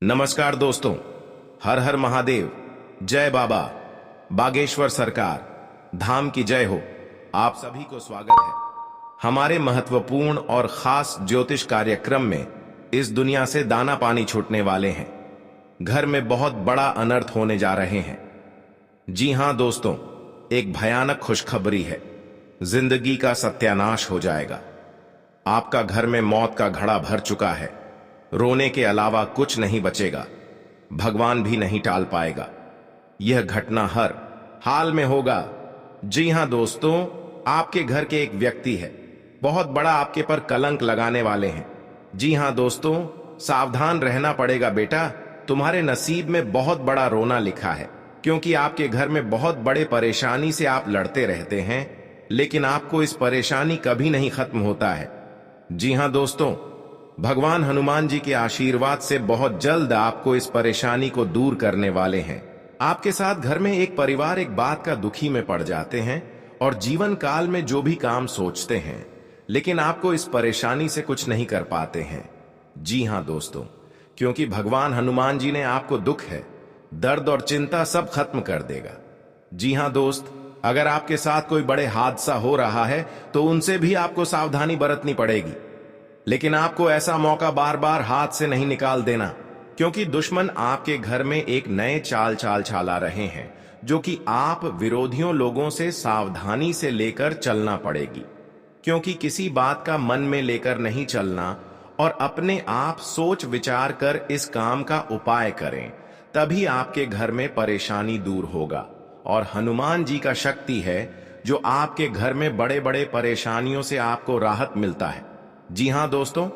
नमस्कार दोस्तों, हर हर महादेव, जय बाबा बागेश्वर सरकार, धाम की जय हो। आप सभी को स्वागत है हमारे महत्वपूर्ण और खास ज्योतिष कार्यक्रम में। इस दुनिया से दाना पानी छूटने वाले हैं, घर में बहुत बड़ा अनर्थ होने जा रहे हैं। जी हां दोस्तों, एक भयानक खुशखबरी है, जिंदगी का सत्यानाश हो जाएगा। आपका घर में मौत का घड़ा भर चुका है, रोने के अलावा कुछ नहीं बचेगा, भगवान भी नहीं टाल पाएगा। यह घटना हर हाल में होगा। जी हां दोस्तों, आपके घर के एक व्यक्ति है, बहुत बड़ा आपके पर कलंक लगाने वाले हैं। जी हां दोस्तों, सावधान रहना पड़ेगा बेटा, तुम्हारे नसीब में बहुत बड़ा रोना लिखा है, क्योंकि आपके घर में बहुत बड़े परेशानी से आप लड़ते रहते हैं, लेकिन आपको इस परेशानी कभी नहीं खत्म होता है। जी हां दोस्तों, भगवान हनुमान जी के आशीर्वाद से बहुत जल्द आपको इस परेशानी को दूर करने वाले हैं। आपके साथ घर में एक परिवार एक बात का दुखी में पड़ जाते हैं और जीवन काल में जो भी काम सोचते हैं, लेकिन आपको इस परेशानी से कुछ नहीं कर पाते हैं। जी हां दोस्तों, क्योंकि भगवान हनुमान जी ने आपको दुख है, दर्द और चिंता सब खत्म कर देगा। जी हां दोस्त, अगर आपके साथ कोई बड़े हादसा हो रहा है तो उनसे भी आपको सावधानी बरतनी पड़ेगी, लेकिन आपको ऐसा मौका बार बार हाथ से नहीं निकाल देना, क्योंकि दुश्मन आपके घर में एक नए चाल चला रहे हैं, जो कि आप विरोधियों लोगों से सावधानी से लेकर चलना पड़ेगी। क्योंकि किसी बात का मन में लेकर नहीं चलना और अपने आप सोच विचार कर इस काम का उपाय करें, तभी आपके घर में परेशानी दूर होगा। और हनुमान जी का शक्ति है जो आपके घर में बड़े बड़े परेशानियों से आपको राहत मिलता है। जी हां दोस्तों,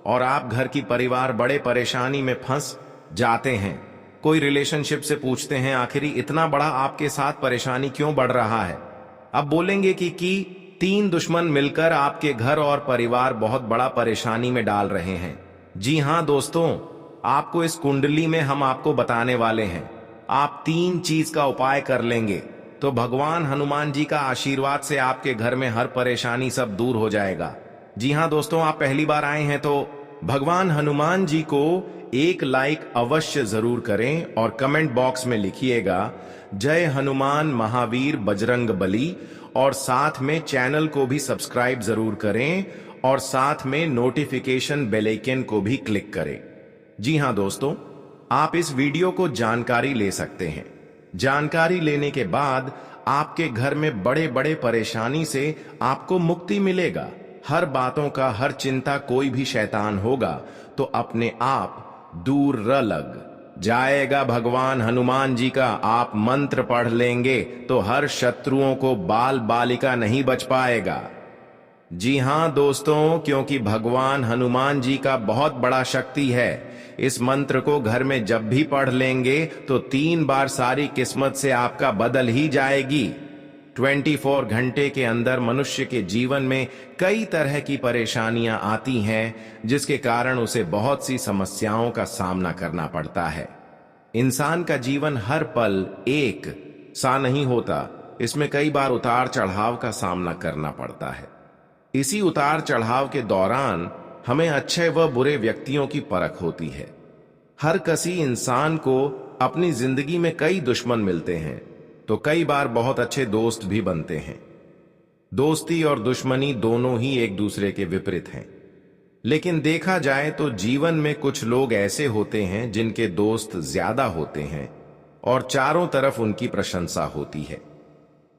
और आप घर की परिवार बड़े परेशानी में फंस जाते हैं। कोई रिलेशनशिप से पूछते हैं आखिरी इतना बड़ा आपके साथ परेशानी क्यों बढ़ रहा है। अब बोलेंगे कि 3 दुश्मन मिलकर आपके घर और परिवार बहुत बड़ा परेशानी में डाल रहे हैं। जी हां दोस्तों, आपको इस कुंडली में हम आपको बताने वाले हैं। आप 3 चीज का उपाय कर लेंगे तो भगवान हनुमान जी का आशीर्वाद से आपके घर में हर परेशानी सब दूर हो जाएगा। जी हां दोस्तों, आप पहली बार आए हैं तो भगवान हनुमान जी को एक लाइक अवश्य जरूर करें और कमेंट बॉक्स में लिखिएगा जय हनुमान महावीर बजरंग बली, और साथ में चैनल को भी सब्सक्राइब जरूर करें और साथ में नोटिफिकेशन बेल आइकन को भी क्लिक करें। जी हां दोस्तों, आप इस वीडियो को जानकारी ले सकते हैं। जानकारी लेने के बाद आपके घर में बड़े बड़े परेशानी से आपको मुक्ति मिलेगा। हर बातों का, हर चिंता, कोई भी शैतान होगा तो अपने आप दूर लग जाएगा। भगवान हनुमान जी का आप मंत्र पढ़ लेंगे तो हर शत्रुओं को बाल बालिका नहीं बच पाएगा। जी हां दोस्तों, क्योंकि भगवान हनुमान जी का बहुत बड़ा शक्ति है। इस मंत्र को घर में जब भी पढ़ लेंगे तो 3 बार सारी किस्मत से आपका बदल ही जाएगी। 24 घंटे के अंदर मनुष्य के जीवन में कई तरह की परेशानियां आती हैं, जिसके कारण उसे बहुत सी समस्याओं का सामना करना पड़ता है। इंसान का जीवन हर पल एक सा नहीं होता, इसमें कई बार उतार चढ़ाव का सामना करना पड़ता है। इसी उतार चढ़ाव के दौरान हमें अच्छे व बुरे व्यक्तियों की परख होती है। हर किसी इंसान को अपनी जिंदगी में कई दुश्मन मिलते हैं तो कई बार बहुत अच्छे दोस्त भी बनते हैं। दोस्ती और दुश्मनी दोनों ही एक दूसरे के विपरीत हैं, लेकिन देखा जाए तो जीवन में कुछ लोग ऐसे होते हैं जिनके दोस्त ज्यादा होते हैं और चारों तरफ उनकी प्रशंसा होती है।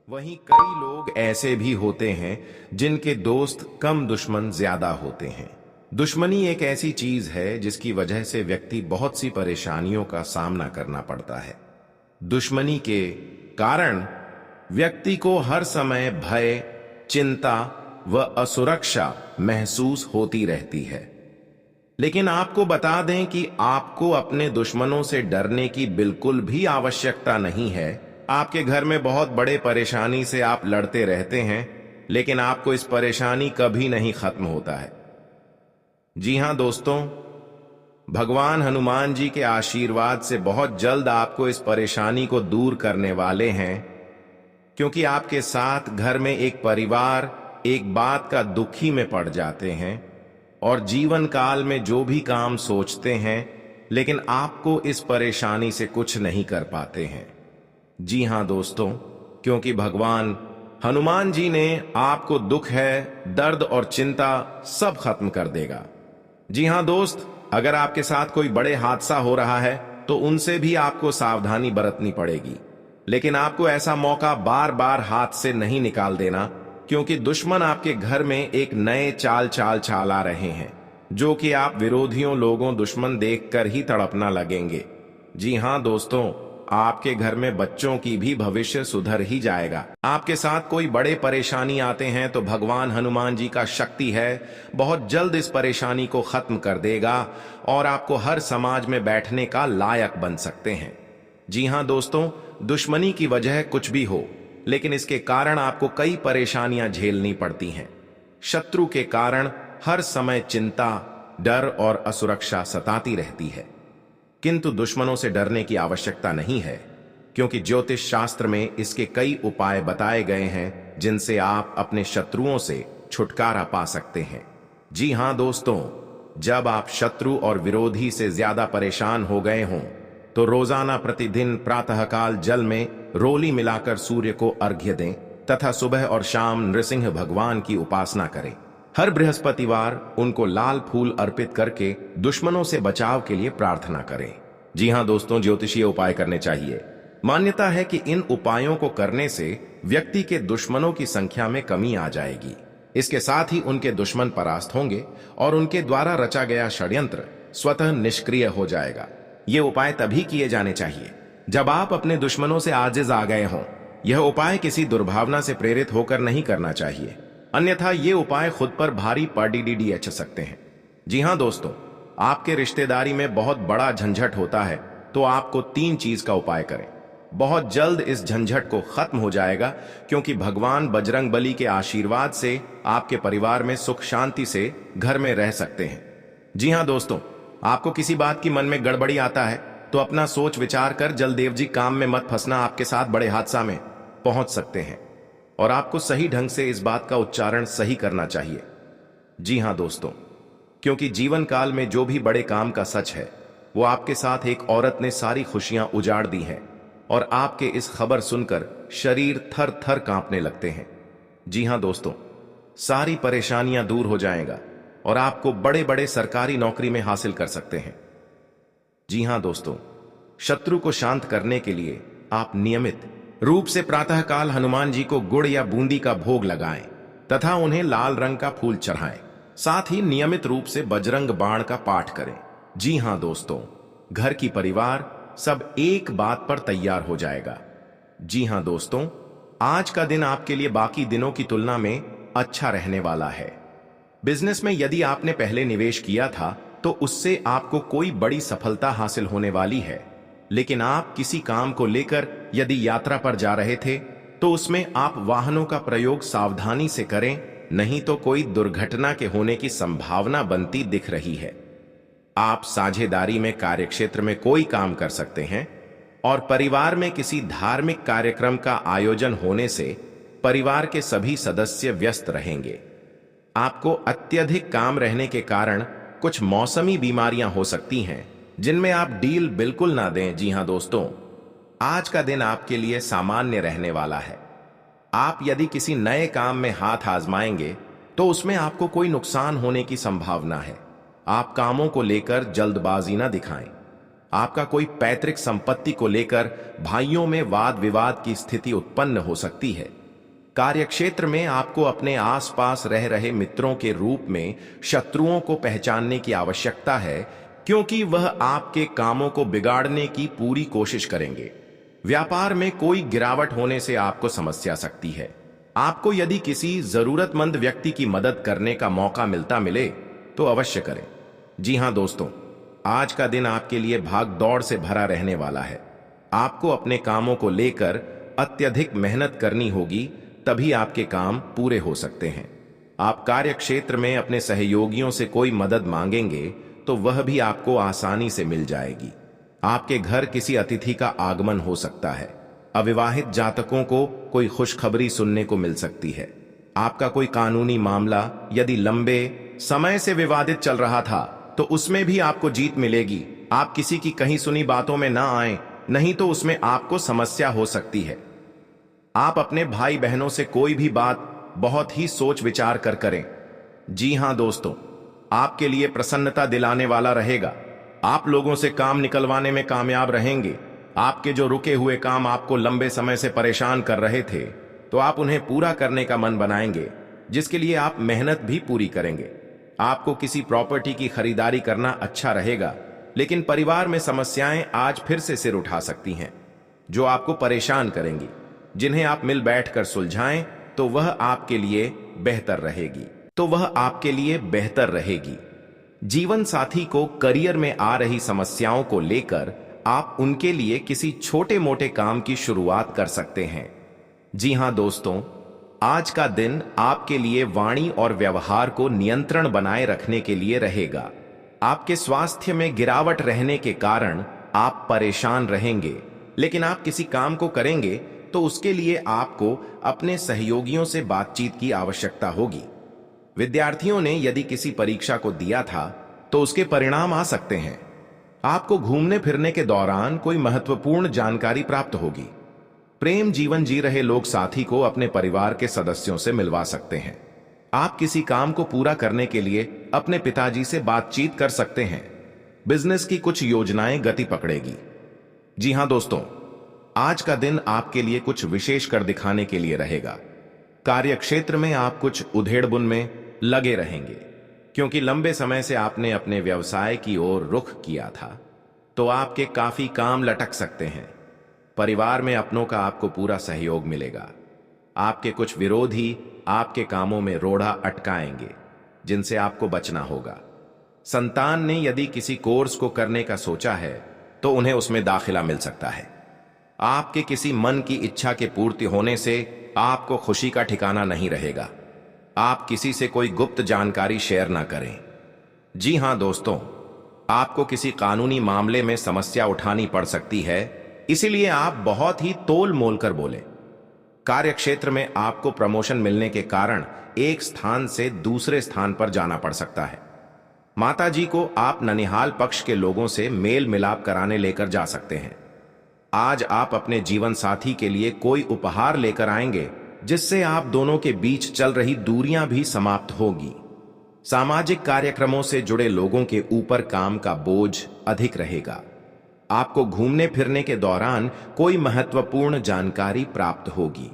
वहीं कई लोग ऐसे भी होते हैं जिनके दोस्त कम, दुश्मन ज्यादा होते हैं। दुश्मनी एक ऐसी चीज है जिसकी वजह से व्यक्ति बहुत सी परेशानियों का सामना करना पड़ता है। दुश्मनी के कारण व्यक्ति को हर समय भय, चिंता व असुरक्षा महसूस होती रहती है। लेकिन आपको बता दें कि आपको अपने दुश्मनों से डरने की बिल्कुल भी आवश्यकता नहीं है। आपके घर में बहुत बड़े परेशानी से आप लड़ते रहते हैं, लेकिन आपको इस परेशानी कभी नहीं खत्म होता है। जी हां दोस्तों, भगवान हनुमान जी के आशीर्वाद से बहुत जल्द आपको इस परेशानी को दूर करने वाले हैं, क्योंकि आपके साथ घर में एक परिवार एक बात का दुखी में पड़ जाते हैं और जीवन काल में जो भी काम सोचते हैं लेकिन आपको इस परेशानी से कुछ नहीं कर पाते हैं। जी हां दोस्तों, क्योंकि भगवान हनुमान जी ने आपको दुख है, दर्द और चिंता सब खत्म कर देगा। जी हां दोस्त, अगर आपके साथ कोई बड़े हादसा हो रहा है तो उनसे भी आपको सावधानी बरतनी पड़ेगी, लेकिन आपको ऐसा मौका बार बार हाथ से नहीं निकाल देना, क्योंकि दुश्मन आपके घर में एक नए चाल आ रहे हैं, जो कि आप विरोधियों लोगों दुश्मन देखकर ही तड़पना लगेंगे। जी हां दोस्तों, आपके घर में बच्चों की भी भविष्य सुधर ही जाएगा। आपके साथ कोई बड़े परेशानी आते हैं तो भगवान हनुमान जी का शक्ति है, बहुत जल्द इस परेशानी को खत्म कर देगा और आपको हर समाज में बैठने का लायक बन सकते हैं। जी हां दोस्तों, दुश्मनी की वजह कुछ भी हो, लेकिन इसके कारण आपको कई परेशानियां झेलनी पड़ती हैं। शत्रु के कारण हर समय चिंता, डर और असुरक्षा सताती रहती है, किंतु दुश्मनों से डरने की आवश्यकता नहीं है, क्योंकि ज्योतिष शास्त्र में इसके कई उपाय बताए गए हैं जिनसे आप अपने शत्रुओं से छुटकारा पा सकते हैं। जी हां दोस्तों, जब आप शत्रु और विरोधी से ज्यादा परेशान हो गए हों तो रोजाना प्रतिदिन प्रातःकाल जल में रोली मिलाकर सूर्य को अर्घ्य दें तथा सुबह और शाम नृसिंह भगवान की उपासना करें। हर बृहस्पतिवार उनको लाल फूल अर्पित करके दुश्मनों से बचाव के लिए प्रार्थना करें। जी हां दोस्तों, ज्योतिषीय उपाय करने चाहिए। मान्यता है कि इन उपायों को करने से व्यक्ति के दुश्मनों की संख्या में कमी आ जाएगी। इसके साथ ही उनके दुश्मन परास्त होंगे और उनके द्वारा रचा गया षड्यंत्र स्वतः निष्क्रिय हो जाएगा। ये उपाय तभी किए जाने चाहिए जब आप अपने दुश्मनों से आजिज आ गए हों। यह उपाय किसी दुर्भावना से प्रेरित होकर नहीं करना चाहिए, अन्यथा ये उपाय खुद पर भारी पड़ सकते हैं। जी हां दोस्तों, आपके रिश्तेदारी में बहुत बड़ा झंझट होता है तो आपको 3 चीज का उपाय करें। बहुत जल्द इस झंझट को खत्म हो जाएगा, क्योंकि भगवान बजरंगबली के आशीर्वाद से आपके परिवार में सुख शांति से घर में रह सकते हैं। जी हां दोस्तों, आपको किसी बात की मन में गड़बड़ी आता है तो अपना सोच विचार कर जलदेव जी काम में मत फंसना, आपके साथ बड़े हादसा में पहुंच सकते हैं और आपको सही ढंग से इस बात का उच्चारण सही करना चाहिए। जी हां दोस्तों, क्योंकि जीवन काल में जो भी बड़े काम का सच है वो आपके साथ एक औरत ने सारी खुशियां उजाड़ दी हैं और आपके इस खबर सुनकर शरीर थर थर कांपने लगते हैं। जी हां दोस्तों, सारी परेशानियां दूर हो जाएगा और आपको बड़े बड़े सरकारी नौकरी में हासिल कर सकते हैं। जी हां दोस्तों, शत्रु को शांत करने के लिए आप नियमित रूप से प्रातःकाल हनुमान जी को गुड़ या बूंदी का भोग लगाएं तथा उन्हें लाल रंग का फूल चढ़ाएं। साथ ही नियमित रूप से बजरंग बाण का पाठ करें। जी हां दोस्तों, घर की परिवार सब एक बात पर तैयार हो जाएगा। जी हां दोस्तों, आज का दिन आपके लिए बाकी दिनों की तुलना में अच्छा रहने वाला है। बिजनेस में यदि आपने पहले निवेश किया था तो उससे आपको कोई बड़ी सफलता हासिल होने वाली है, लेकिन आप किसी काम को लेकर यदि यात्रा पर जा रहे थे तो उसमें आप वाहनों का प्रयोग सावधानी से करें, नहीं तो कोई दुर्घटना के होने की संभावना बनती दिख रही है। आप साझेदारी में कार्यक्षेत्र में कोई काम कर सकते हैं और परिवार में किसी धार्मिक कार्यक्रम का आयोजन होने से परिवार के सभी सदस्य व्यस्त रहेंगे। आपको अत्यधिक काम रहने के कारण कुछ मौसमी बीमारियां हो सकती हैं जिनमें आप डील बिल्कुल ना दें। जी हां दोस्तों, आज का दिन आपके लिए सामान्य रहने वाला है। आप यदि किसी नए काम में हाथ आजमाएंगे तो उसमें आपको कोई नुकसान होने की संभावना है। आप कामों को लेकर जल्दबाजी ना दिखाएं। आपका कोई पैतृक संपत्ति को लेकर भाइयों में वाद विवाद की स्थिति उत्पन्न हो सकती है। कार्यक्षेत्र में आपको अपने आसपास रह रहे मित्रों के रूप में शत्रुओं को पहचानने की आवश्यकता है, क्योंकि वह आपके कामों को बिगाड़ने की पूरी कोशिश करेंगे। व्यापार में कोई गिरावट होने से आपको समस्या सकती है। आपको यदि किसी जरूरतमंद व्यक्ति की मदद करने का मौका मिले तो अवश्य करें। जी हां दोस्तों, आज का दिन आपके लिए भाग दौड़ से भरा रहने वाला है। आपको अपने कामों को लेकर अत्यधिक मेहनत करनी होगी, तभी आपके काम पूरे हो सकते हैं। आप कार्य क्षेत्र में अपने सहयोगियों से कोई मदद मांगेंगे तो वह भी आपको आसानी से मिल जाएगी। आपके घर किसी अतिथि का आगमन हो सकता है। अविवाहित जातकों को कोई खुशखबरी सुनने को मिल सकती है। आपका कोई कानूनी मामला यदि लंबे समय से विवादित चल रहा था तो उसमें भी आपको जीत मिलेगी आप किसी की कहीं सुनी बातों में ना आए, नहीं तो उसमें आपको समस्या हो सकती है। आप अपने भाई बहनों से कोई भी बात बहुत ही सोच विचार कर करें। जी हां दोस्तों, आपके लिए प्रसन्नता दिलाने वाला रहेगा। आप लोगों से काम निकलवाने में कामयाब रहेंगे। आपके जो रुके हुए काम आपको लंबे समय से परेशान कर रहे थे, तो आप उन्हें पूरा करने का मन बनाएंगे, जिसके लिए आप मेहनत भी पूरी करेंगे। आपको किसी प्रॉपर्टी की खरीदारी करना अच्छा रहेगा, लेकिन परिवार में समस्याएं आज फिर से सिर उठा सकती हैं, जो आपको परेशान करेंगी। जिन्हें आप मिल बैठकर सुलझाएं तो वह आपके लिए बेहतर रहेगी। जीवन साथी को करियर में आ रही समस्याओं को लेकर आप उनके लिए किसी छोटे मोटे काम की शुरुआत कर सकते हैं। जी हां दोस्तों, आज का दिन आपके लिए वाणी और व्यवहार को नियंत्रण बनाए रखने के लिए रहेगा। आपके स्वास्थ्य में गिरावट रहने के कारण आप परेशान रहेंगे, लेकिन आप किसी काम को करेंगे तो उसके लिए आपको अपने सहयोगियों से बातचीत की आवश्यकता होगी। विद्यार्थियों ने यदि किसी परीक्षा को दिया था तो उसके परिणाम आ सकते हैं। आपको घूमने फिरने के दौरान कोई महत्वपूर्ण जानकारी प्राप्त होगी। प्रेम जीवन जी रहे लोग साथी को अपने परिवार के सदस्यों से मिलवा सकते हैं। आप किसी काम को पूरा करने के लिए अपने पिताजी से बातचीत कर सकते हैं। बिजनेस की कुछ योजनाएं गति पकड़ेगी। जी हां दोस्तों, आज का दिन आपके लिए कुछ विशेष कर दिखाने के लिए रहेगा। कार्य क्षेत्र में आप कुछ उधेड़बुन में लगे रहेंगे, क्योंकि लंबे समय से आपने अपने व्यवसाय की ओर रुख किया था, तो आपके काफी काम लटक सकते हैं। परिवार में अपनों का आपको पूरा सहयोग मिलेगा। आपके कुछ विरोधी आपके कामों में रोड़ा अटकाएंगे, जिनसे आपको बचना होगा। संतान ने यदि किसी कोर्स को करने का सोचा है तो उन्हें उसमें दाखिला मिल सकता है। आपके किसी मन की इच्छा के पूर्ति होने से आपको खुशी का ठिकाना नहीं रहेगा। आप किसी से कोई गुप्त जानकारी शेयर ना करें। जी हां दोस्तों, आपको किसी कानूनी मामले में समस्या उठानी पड़ सकती है, इसीलिए आप बहुत ही तोल मोल कर बोलें। कार्य क्षेत्र में आपको प्रमोशन मिलने के कारण एक स्थान से दूसरे स्थान पर जाना पड़ सकता है। माताजी को आप ननिहाल पक्ष के लोगों से मेल मिलाप कराने लेकर जा सकते हैं। आज आप अपने जीवन साथी के लिए कोई उपहार लेकर आएंगे, जिससे आप दोनों के बीच चल रही दूरियां भी समाप्त होगी। सामाजिक कार्यक्रमों से जुड़े लोगों के ऊपर काम का बोझ अधिक रहेगा। आपको घूमने फिरने के दौरान कोई महत्वपूर्ण जानकारी प्राप्त होगी।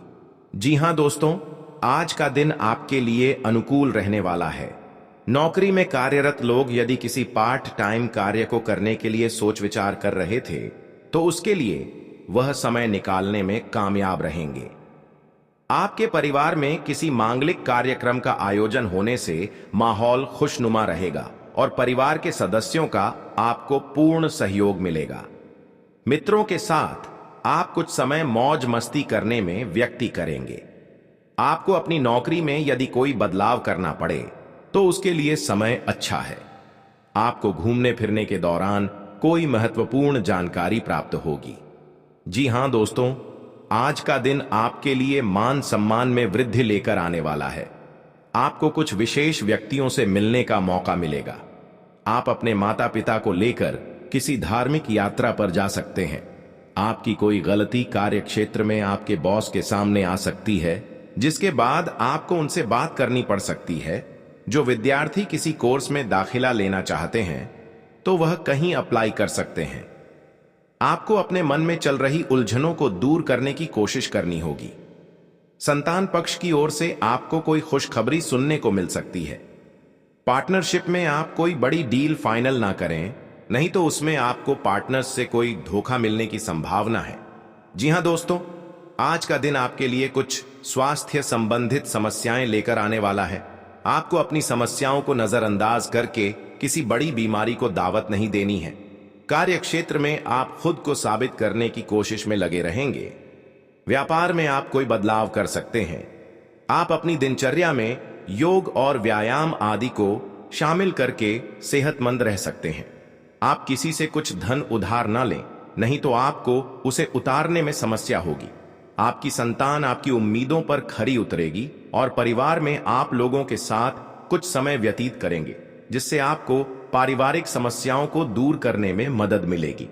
जी हां दोस्तों, आज का दिन आपके लिए अनुकूल रहने वाला है। नौकरी में कार्यरत लोग यदि किसी पार्ट टाइम कार्य को करने के लिए सोच विचार कर रहे थे, तो उसके लिए वह समय निकालने में कामयाब रहेंगे। आपके परिवार में किसी मांगलिक कार्यक्रम का आयोजन होने से माहौल खुशनुमा रहेगा और परिवार के सदस्यों का आपको पूर्ण सहयोग मिलेगा। मित्रों के साथ आप कुछ समय मौज मस्ती करने में व्यक्ति करेंगे। आपको अपनी नौकरी में यदि कोई बदलाव करना पड़े तो उसके लिए समय अच्छा है। आपको घूमने फिरने के दौरान कोई महत्वपूर्ण जानकारी प्राप्त होगी। जी हां दोस्तों, आज का दिन आपके लिए मान सम्मान में वृद्धि लेकर आने वाला है। आपको कुछ विशेष व्यक्तियों से मिलने का मौका मिलेगा। आप अपने माता पिता को लेकर किसी धार्मिक यात्रा पर जा सकते हैं। आपकी कोई गलती कार्य क्षेत्र में आपके बॉस के सामने आ सकती है, जिसके बाद आपको उनसे बात करनी पड़ सकती है। जो विद्यार्थी किसी कोर्स में दाखिला लेना चाहते हैं, तो वह कहीं अप्लाई कर सकते हैं। आपको अपने मन में चल रही उलझनों को दूर करने की कोशिश करनी होगी। संतान पक्ष की ओर से आपको कोई खुशखबरी सुनने को मिल सकती है। पार्टनरशिप में आप कोई बड़ी डील फाइनल ना करें, नहीं तो उसमें आपको पार्टनर्स से कोई धोखा मिलने की संभावना है। जी हां दोस्तों, आज का दिन आपके लिए कुछ स्वास्थ्य संबंधित समस्याएं लेकर आने वाला है। आपको अपनी समस्याओं को नजरअंदाज करके किसी बड़ी बीमारी को दावत नहीं देनी है। कार्य क्षेत्र में आप खुद को साबित करने की कोशिश में लगे रहेंगे। व्यापार में आप कोई बदलाव कर सकते हैं। आप अपनी दिनचर्या में योग और व्यायाम आदि को शामिल करके सेहतमंद रह सकते हैं। आप किसी से कुछ धन उधार ना लें, नहीं तो आपको उसे उतारने में समस्या होगी। आपकी संतान आपकी उम्मीदों पर खरी उतरेगी और परिवार में आप लोगों के साथ कुछ समय व्यतीत करेंगे, जिससे आपको पारिवारिक समस्याओं को दूर करने में मदद मिलेगी।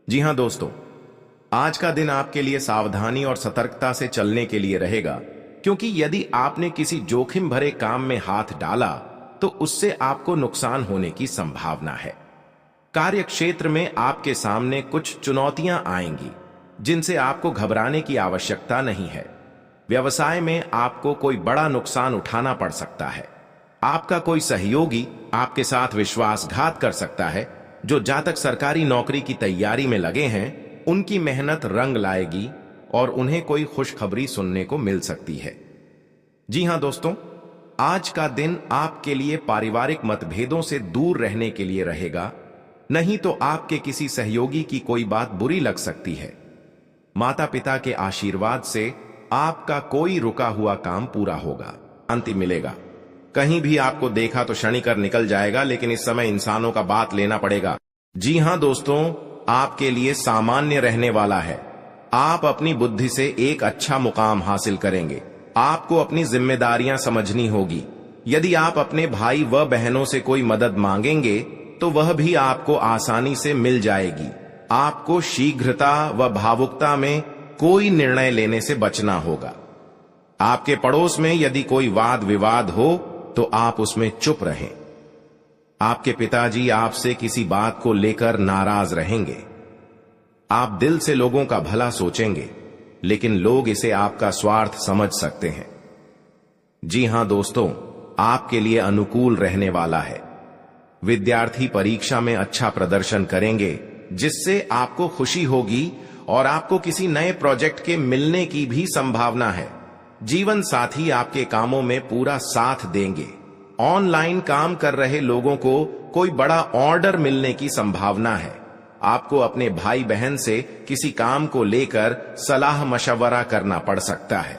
जी हां दोस्तों, आज का दिन आपके लिए सावधानी और सतर्कता से चलने के लिए रहेगा, क्योंकि यदि आपने किसी जोखिम भरे काम में हाथ डाला तो उससे आपको नुकसान होने की संभावना है। कार्य क्षेत्र में आपके सामने कुछ चुनौतियां आएंगी जिनसे आपको घबराने की आवश्यकता नहीं है। व्यवसाय में आपको कोई बड़ा नुकसान उठाना पड़ सकता है। आपका कोई सहयोगी आपके साथ विश्वासघात कर सकता है। जो जातक सरकारी नौकरी की तैयारी में लगे हैं, उनकी मेहनत रंग लाएगी और उन्हें कोई खुशखबरी सुनने को मिल सकती है। जी हां दोस्तों, आज का दिन आपके लिए पारिवारिक मतभेदों से दूर रहने के लिए रहेगा, नहीं तो आपके किसी सहयोगी की कोई बात बुरी लग सकती है। माता पिता के आशीर्वाद से आपका कोई रुका हुआ काम पूरा होगा, शांति मिलेगा। कहीं भी आपको देखा तो क्षणिकर निकल जाएगा, लेकिन इस समय इंसानों का बात लेना पड़ेगा। जी हां दोस्तों, आपके लिए सामान्य रहने वाला है। आप अपनी बुद्धि से एक अच्छा मुकाम हासिल करेंगे। आपको अपनी जिम्मेदारियां समझनी होगी। यदि आप अपने भाई व बहनों से कोई मदद मांगेंगे तो वह भी आपको आसानी से मिल जाएगी। आपको शीघ्रता व भावुकता में कोई निर्णय लेने से बचना होगा। आपके पड़ोस में यदि कोई वाद विवाद हो तो आप उसमें चुप रहें। आपके पिताजी आपसे किसी बात को लेकर नाराज रहेंगे। आप दिल से लोगों का भला सोचेंगे, लेकिन लोग इसे आपका स्वार्थ समझ सकते हैं। जी हां दोस्तों, आपके लिए अनुकूल रहने वाला है। विद्यार्थी परीक्षा में अच्छा प्रदर्शन करेंगे, जिससे आपको खुशी होगी और आपको किसी नए प्रोजेक्ट के मिलने की भी संभावना है। जीवन साथी आपके कामों में पूरा साथ देंगे। ऑनलाइन काम कर रहे लोगों को कोई बड़ा ऑर्डर मिलने की संभावना है। आपको अपने भाई बहन से किसी काम को लेकर सलाह मशवरा करना पड़ सकता है।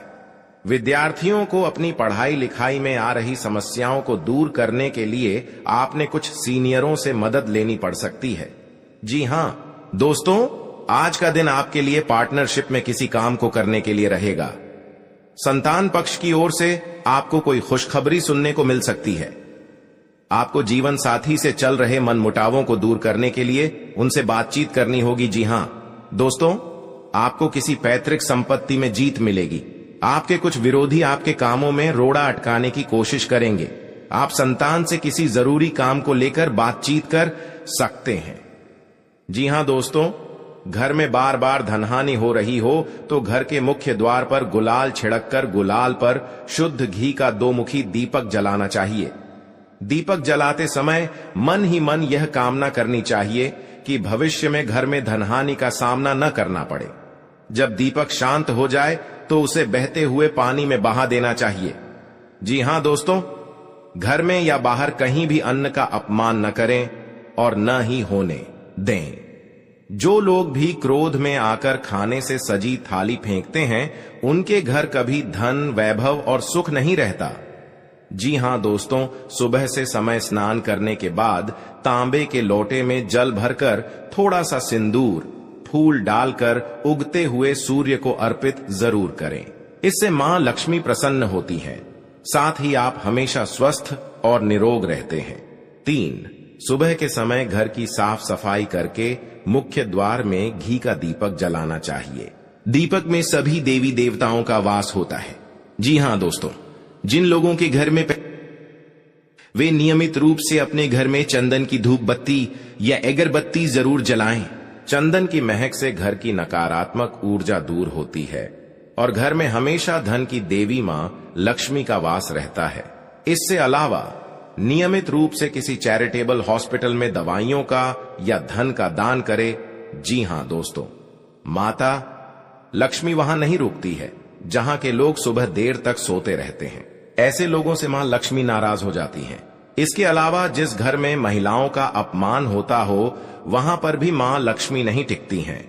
विद्यार्थियों को अपनी पढ़ाई लिखाई में आ रही समस्याओं को दूर करने के लिए आपने कुछ सीनियरों से मदद लेनी पड़ सकती है। जी हां दोस्तों, आज का दिन आपके लिए पार्टनरशिप में किसी काम को करने के लिए रहेगा। संतान पक्ष की ओर से आपको कोई खुशखबरी सुनने को मिल सकती है। आपको जीवन साथी से चल रहे मनमुटावों को दूर करने के लिए उनसे बातचीत करनी होगी। जी हां दोस्तों, आपको किसी पैतृक संपत्ति में जीत मिलेगी। आपके कुछ विरोधी आपके कामों में रोड़ा अटकाने की कोशिश करेंगे। आप संतान से किसी जरूरी काम को लेकर बातचीत कर सकते हैं। जी हां दोस्तों, घर में बार बार धनहानि हो रही हो तो घर के मुख्य द्वार पर गुलाल छिड़ककर गुलाल पर शुद्ध घी का 2 मुखी दीपक जलाना चाहिए। दीपक जलाते समय मन ही मन यह कामना करनी चाहिए कि भविष्य में घर में धनहानि का सामना न करना पड़े। जब दीपक शांत हो जाए तो उसे बहते हुए पानी में बहा देना चाहिए। जी हां दोस्तों, घर में या बाहर कहीं भी अन्न का अपमान न करें और न ही होने दें। जो लोग भी क्रोध में आकर खाने से सजी थाली फेंकते हैं, उनके घर कभी धन, वैभव और सुख नहीं रहता। जी हां दोस्तों, सुबह से समय स्नान करने के बाद तांबे के लोटे में जल भरकर थोड़ा सा सिंदूर, फूल डालकर उगते हुए सूर्य को अर्पित जरूर करें। इससे मां लक्ष्मी प्रसन्न होती हैं। साथ ही आप हमेशा स्वस्थ और निरोग रहते हैं। 3, सुबह के समय घर की साफ सफाई करके मुख्य द्वार में घी का दीपक जलाना चाहिए। दीपक में सभी देवी देवताओं का वास होता है। जी हां दोस्तों, जिन लोगों के घर में वे नियमित रूप से अपने घर में चंदन की धूप बत्ती या अगरबत्ती जरूर जलाएं। चंदन की महक से घर की नकारात्मक ऊर्जा दूर होती है और घर में हमेशा धन की देवी मां लक्ष्मी का वास रहता है। इससे अलावा नियमित रूप से किसी चैरिटेबल हॉस्पिटल में दवाइयों का या धन का दान करे। जी हां दोस्तों, माता लक्ष्मी वहां नहीं रुकती है जहां के लोग सुबह देर तक सोते रहते हैं। ऐसे लोगों से मां लक्ष्मी नाराज हो जाती हैं। इसके अलावा जिस घर में महिलाओं का अपमान होता हो, वहां पर भी मां लक्ष्मी नहीं टिकती हैं।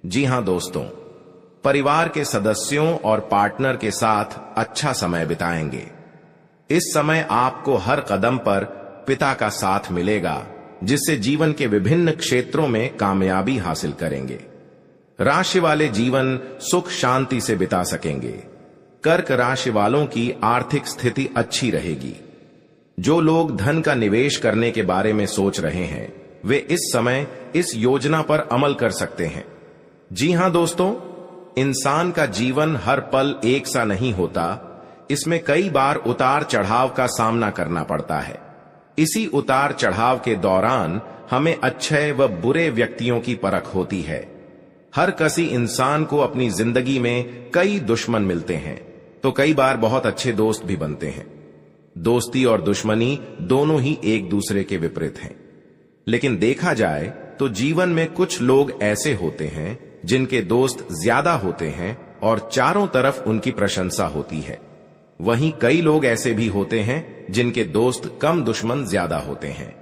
जी हां दोस्तों, परिवार के सदस्यों और पार्टनर के साथ अच्छा समय बिताएंगे। इस समय आपको हर कदम पर पिता का साथ मिलेगा, जिससे जीवन के विभिन्न क्षेत्रों में कामयाबी हासिल करेंगे। राशि वाले जीवन सुख शांति से बिता सकेंगे। कर्क राशि वालों की आर्थिक स्थिति अच्छी रहेगी। जो लोग धन का निवेश करने के बारे में सोच रहे हैं वे इस समय इस योजना पर अमल कर सकते हैं। जी हां दोस्तों, इंसान का जीवन हर पल एक सा नहीं होता, इसमें कई बार उतार चढ़ाव का सामना करना पड़ता है। इसी उतार चढ़ाव के दौरान हमें अच्छे व बुरे व्यक्तियों की परख होती है। हर किसी इंसान को अपनी जिंदगी में कई दुश्मन मिलते हैं तो कई बार बहुत अच्छे दोस्त भी बनते हैं। दोस्ती और दुश्मनी दोनों ही एक दूसरे के विपरीत हैं। लेकिन देखा जाए तो जीवन में कुछ लोग ऐसे होते हैं जिनके दोस्त ज्यादा होते हैं और चारों तरफ उनकी प्रशंसा होती है। वहीं कई लोग ऐसे भी होते हैं जिनके दोस्त कम, दुश्मन ज्यादा होते हैं।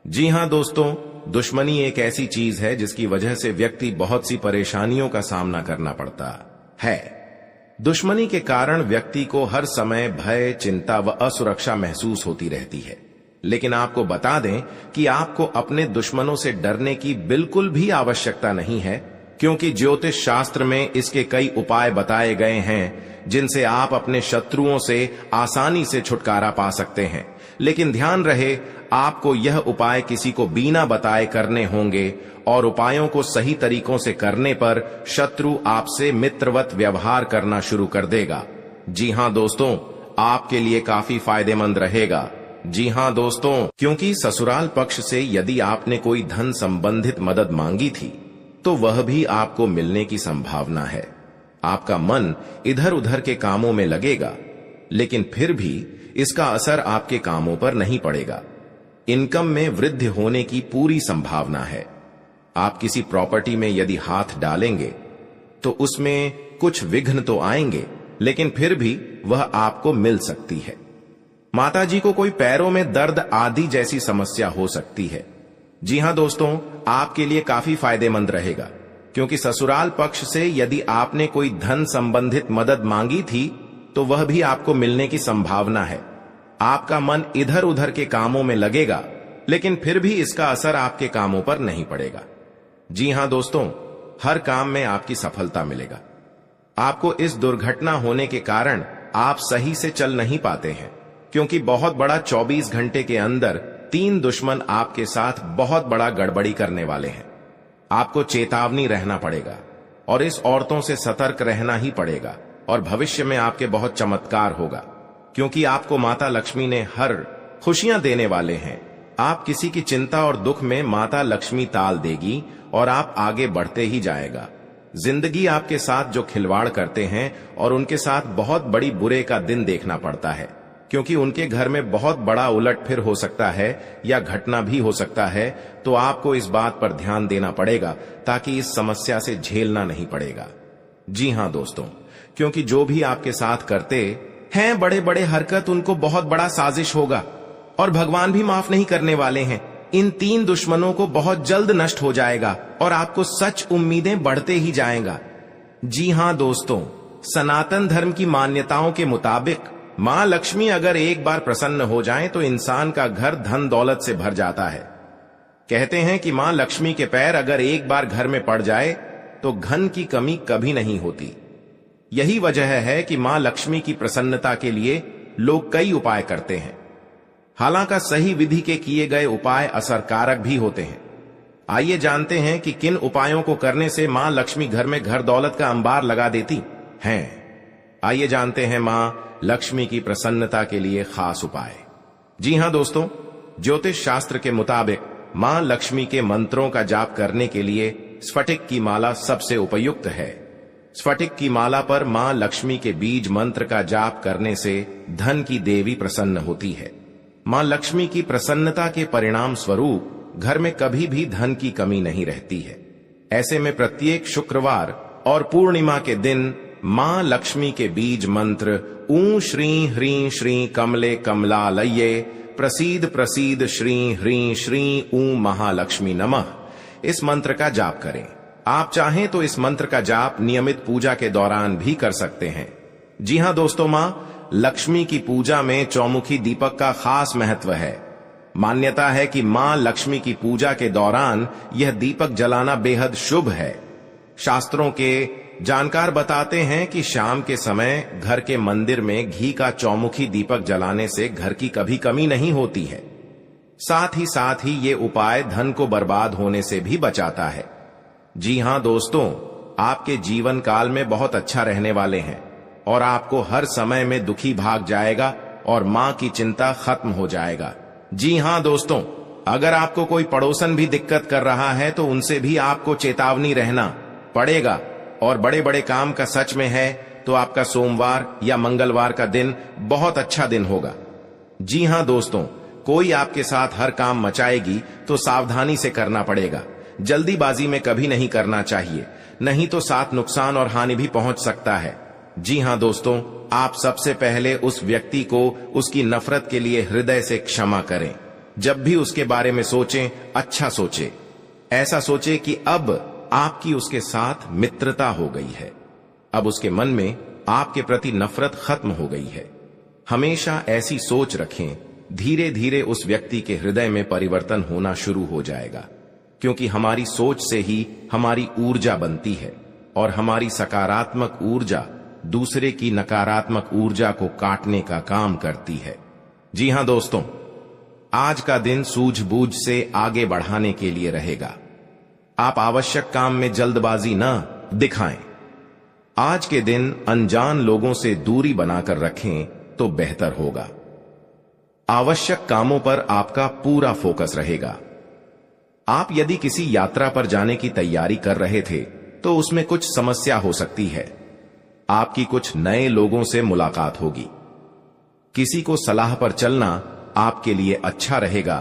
जी हां दोस्तों, दुश्मनी एक ऐसी चीज है जिसकी वजह से व्यक्ति बहुत सी परेशानियों का सामना करना पड़ता है। दुश्मनी के कारण व्यक्ति को हर समय भय, चिंता व असुरक्षा महसूस होती रहती है। लेकिन आपको बता दें कि आपको अपने दुश्मनों से डरने की बिल्कुल भी आवश्यकता नहीं है, क्योंकि ज्योतिष शास्त्र में इसके कई उपाय बताए गए हैं जिनसे आप अपने शत्रुओं से आसानी से छुटकारा पा सकते हैं। लेकिन ध्यान रहे, आपको यह उपाय किसी को बिना बताए करने होंगे और उपायों को सही तरीकों से करने पर शत्रु आपसे मित्रवत व्यवहार करना शुरू कर देगा। जी हां दोस्तों, आपके लिए काफी फायदेमंद रहेगा। जी हां दोस्तों, क्योंकि ससुराल पक्ष से यदि आपने कोई धन संबंधित मदद मांगी थी तो वह भी आपको मिलने की संभावना है। आपका मन इधर उधर के कामों में लगेगा, लेकिन फिर भी इसका असर आपके कामों पर नहीं पड़ेगा। इनकम में वृद्धि होने की पूरी संभावना है। आप किसी प्रॉपर्टी में यदि हाथ डालेंगे तो उसमें कुछ विघ्न तो आएंगे, लेकिन फिर भी वह आपको मिल सकती है। माताजी को कोई पैरों में दर्द आदि जैसी समस्या हो सकती है। जी हां दोस्तों, आपके लिए काफी फायदेमंद रहेगा, क्योंकि ससुराल पक्ष से यदि आपने कोई धन संबंधित मदद मांगी थी तो वह भी आपको मिलने की संभावना है। आपका मन इधर उधर के कामों में लगेगा, लेकिन फिर भी इसका असर आपके कामों पर नहीं पड़ेगा। जी हां दोस्तों, हर काम में आपकी सफलता मिलेगा। आपको इस दुर्घटना होने के कारण आप सही से चल नहीं पाते हैं, क्योंकि बहुत बड़ा 24 घंटे के अंदर 3 दुश्मन आपके साथ बहुत बड़ा गड़बड़ी करने वाले हैं। आपको चेतावनी रहना पड़ेगा और इस औरतों से सतर्क रहना ही पड़ेगा, और भविष्य में आपके बहुत चमत्कार होगा, क्योंकि आपको माता लक्ष्मी ने हर खुशियां देने वाले हैं। आप किसी की चिंता और दुख में माता लक्ष्मी ताल देगी और आप आगे बढ़ते ही जाएगा। जिंदगी आपके साथ जो खिलवाड़ करते हैं और उनके साथ बहुत बड़ी बुरे का दिन देखना पड़ता है, क्योंकि उनके घर में बहुत बड़ा उलटफेर हो सकता है या घटना भी हो सकता है। तो आपको इस बात पर ध्यान देना पड़ेगा ताकि इस समस्या से झेलना नहीं पड़ेगा। जी हां दोस्तों, क्योंकि जो भी आपके साथ करते हैं बड़े बड़े हरकत, उनको बहुत बड़ा साजिश होगा और भगवान भी माफ नहीं करने वाले हैं। इन 3 दुश्मनों को बहुत जल्द नष्ट हो जाएगा और आपको सच उम्मीदें बढ़ते ही जाएगा। जी हां दोस्तों, सनातन धर्म की मान्यताओं के मुताबिक मां लक्ष्मी अगर एक बार प्रसन्न हो जाएं तो इंसान का घर धन दौलत से भर जाता है। कहते हैं कि मां लक्ष्मी के पैर अगर एक बार घर में पड़ जाए तो धन की कमी कभी नहीं होती। यही वजह है कि मां लक्ष्मी की प्रसन्नता के लिए लोग कई उपाय करते हैं। हालांकि सही विधि के किए गए उपाय असरकारक भी होते हैं। आइए जानते हैं कि किन उपायों को करने से मां लक्ष्मी घर में घर दौलत का अंबार लगा देती हैं। आइए जानते हैं मां लक्ष्मी की प्रसन्नता के लिए खास उपाय। जी हां दोस्तों, ज्योतिष शास्त्र के मुताबिक मां लक्ष्मी के मंत्रों का जाप करने के लिए स्फटिक की माला सबसे उपयुक्त है। स्फटिक की माला पर मां लक्ष्मी के बीज मंत्र का जाप करने से धन की देवी प्रसन्न होती है। मां लक्ष्मी की प्रसन्नता के परिणाम स्वरूप घर में कभी भी धन की कमी नहीं रहती है। ऐसे में प्रत्येक शुक्रवार और पूर्णिमा के दिन मां लक्ष्मी के बीज मंत्र ऊ श्री ह्रीं श्री कमले कमलालये प्रसीद प्रसीद श्री ह्रीं श्री ऊ महालक्ष्मी नमः, इस मंत्र का जाप करें। आप चाहें तो इस मंत्र का जाप नियमित पूजा के दौरान भी कर सकते हैं। जी हां दोस्तों, मां लक्ष्मी की पूजा में चौमुखी दीपक का खास महत्व है। मान्यता है कि मां लक्ष्मी की पूजा के दौरान यह दीपक जलाना बेहद शुभ है। शास्त्रों के जानकार बताते हैं कि शाम के समय घर के मंदिर में घी का चौमुखी दीपक जलाने से घर की कभी कमी नहीं होती है। साथ ही ये उपाय धन को बर्बाद होने से भी बचाता है। जी हां दोस्तों, आपके जीवन काल में बहुत अच्छा रहने वाले हैं और आपको हर समय में दुखी भाग जाएगा और मां की चिंता खत्म हो जाएगा। जी हां दोस्तों, अगर आपको कोई पड़ोसन भी दिक्कत कर रहा है तो उनसे भी आपको चेतावनी रहना पड़ेगा। और बड़े बड़े काम का सच में है तो आपका सोमवार या मंगलवार का दिन बहुत अच्छा दिन होगा। जी हां दोस्तों, कोई आपके साथ हर काम मचाएगी तो सावधानी से करना पड़ेगा। जल्दीबाजी में कभी नहीं करना चाहिए, नहीं तो साथ नुकसान और हानि भी पहुंच सकता है। जी हां दोस्तों, आप सबसे पहले उस व्यक्ति को उसकी नफरत के लिए हृदय से क्षमा करें। जब भी उसके बारे में सोचें, अच्छा सोचें। ऐसा सोचें कि अब आपकी उसके साथ मित्रता हो गई है, अब उसके मन में आपके प्रति नफरत खत्म हो गई है। हमेशा ऐसी सोच रखें, धीरे धीरे उस व्यक्ति के हृदय में परिवर्तन होना शुरू हो जाएगा, क्योंकि हमारी सोच से ही हमारी ऊर्जा बनती है और हमारी सकारात्मक ऊर्जा दूसरे की नकारात्मक ऊर्जा को काटने का काम करती है। जी हां दोस्तों, आज का दिन सूझबूझ से आगे बढ़ाने के लिए रहेगा। आप आवश्यक काम में जल्दबाजी न दिखाएं। आज के दिन अनजान लोगों से दूरी बनाकर रखें तो बेहतर होगा। आवश्यक कामों पर आपका पूरा फोकस रहेगा। आप यदि किसी यात्रा पर जाने की तैयारी कर रहे थे तो उसमें कुछ समस्या हो सकती है। आपकी कुछ नए लोगों से मुलाकात होगी। किसी को सलाह पर चलना आपके लिए अच्छा रहेगा।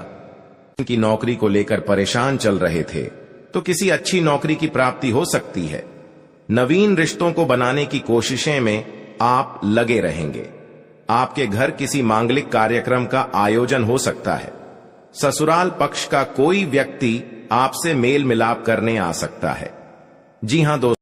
कि नौकरी को लेकर परेशान चल रहे थे तो किसी अच्छी नौकरी की प्राप्ति हो सकती है। नवीन रिश्तों को बनाने की कोशिशें में आप लगे रहेंगे। आपके घर किसी मांगलिक कार्यक्रम का आयोजन हो सकता है। ससुराल पक्ष का कोई व्यक्ति आपसे मेल मिलाप करने आ सकता है। जी हां दोस्तों,